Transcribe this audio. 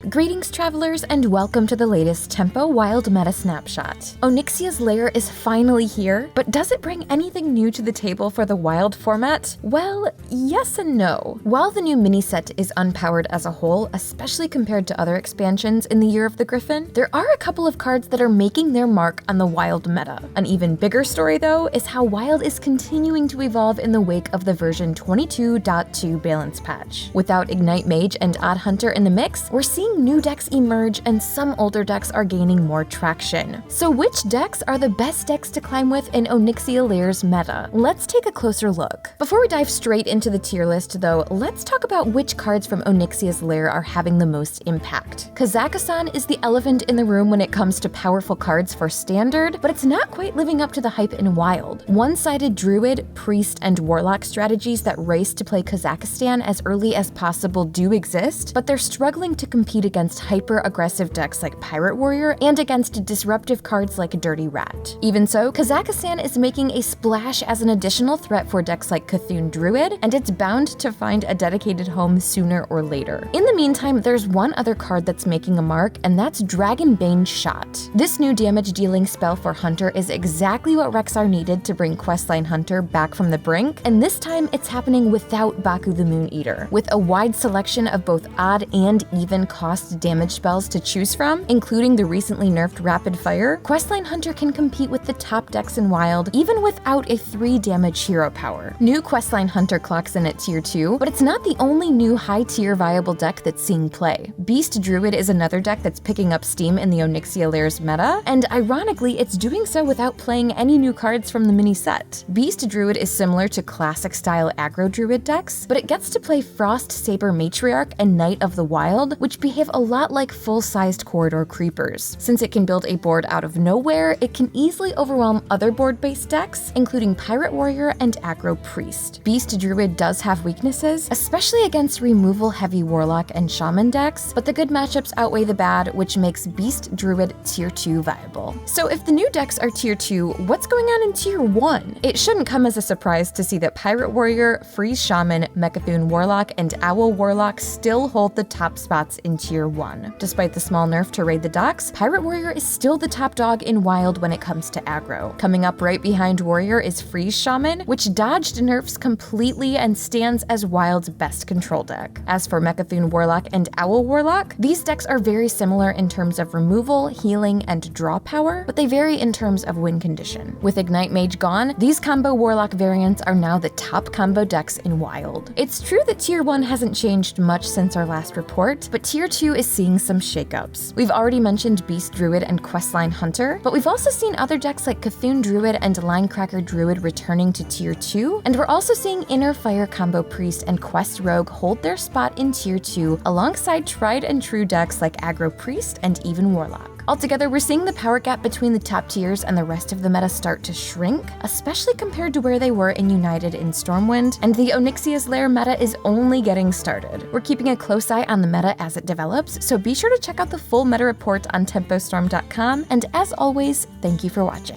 Greetings, travelers, and welcome to the latest Tempo Wild Meta Snapshot. Onyxia's Lair is finally here, but does it bring anything new to the table for the Wild format? Well, yes and no. While the new mini-set is unpowered as a whole, especially compared to other expansions in the Year of the Griffin, there are a couple of cards that are making their mark on the Wild meta. An even bigger story, though, is how Wild is continuing to evolve in the wake of the version 22.2 balance patch. Without Ignite Mage and Odd Hunter in the mix, we're seeing new decks emerge and some older decks are gaining more traction. So which decks are the best decks to climb with in Onyxia Lair's meta? Let's take a closer look. Before we dive straight into the tier list though, let's talk about which cards from Onyxia's Lair are having the most impact. Kazakhstan is the elephant in the room when it comes to powerful cards for Standard, but it's not quite living up to the hype in Wild. One-sided Druid, Priest, and Warlock strategies that race to play Kazakhstan as early as possible do exist, but they're struggling to compete against hyper-aggressive decks like Pirate Warrior and against disruptive cards like Dirty Rat. Even so, Kazakhstan is making a splash as an additional threat for decks like Cthulhu Druid, and it's bound to find a dedicated home sooner or later. In the meantime, there's one other card that's making a mark, and that's Dragonbane Shot. This new damage-dealing spell for Hunter is exactly what Rexar needed to bring Questline Hunter back from the brink, and this time it's happening without Baku the Moon Eater. With a wide selection of both odd and even cost damage spells to choose from, including the recently nerfed Rapid Fire, Questline Hunter can compete with the top decks in Wild even without a 3 damage hero power. New Questline Hunter clocks in at tier 2, but it's not the only new high-tier viable deck that's seeing play. Beast Druid is another deck that's picking up steam in the Onyxia Lair's meta, and ironically, it's doing so without playing any new cards from the mini set. Beast Druid is similar to classic-style aggro Druid decks, but it gets to play Frost Saber Matriarch and Knight of the Wild, which behave a lot like full-sized corridor creepers. Since it can build a board out of nowhere, it can easily overwhelm other board-based decks, including Pirate Warrior and Aggro Priest. Beast Druid does have weaknesses, especially against removal-heavy Warlock and Shaman decks, but the good matchups outweigh the bad, which makes Beast Druid tier 2 viable. So if the new decks are tier 2, what's going on in tier 1? It shouldn't come as a surprise to see that Pirate Warrior, Freeze Shaman, Mecha'thun Warlock, and Owl Warlock still hold the top spots in tier 1. Despite the small nerf to raid the docks, Pirate Warrior is still the top dog in Wild when it comes to aggro. Coming up right behind Warrior is Freeze Shaman, which dodged nerfs completely and stands as Wild's best control deck. As for Mecha'thun Warlock and Owl Warlock, these decks are very similar in terms of removal, healing, and draw power, but they vary in terms of win condition. With Ignite Mage gone, these combo Warlock variants are now the top combo decks in Wild. It's true that tier 1 hasn't changed much since our last report, but tier 2 is seeing some shakeups. We've already mentioned Beast Druid and Questline Hunter, but we've also seen other decks like Cthulhu Druid and Linecracker Druid returning to tier 2, and we're also seeing Inner Fire Combo Priest and Quest Rogue hold their spot in tier 2 alongside tried and true decks like Aggro Priest and even Warlock. Altogether, we're seeing the power gap between the top tiers and the rest of the meta start to shrink, especially compared to where they were in United in Stormwind, and the Onyxia's Lair meta is only getting started. We're keeping a close eye on the meta as it develops, so be sure to check out the full meta report on TempoStorm.com, and as always, thank you for watching.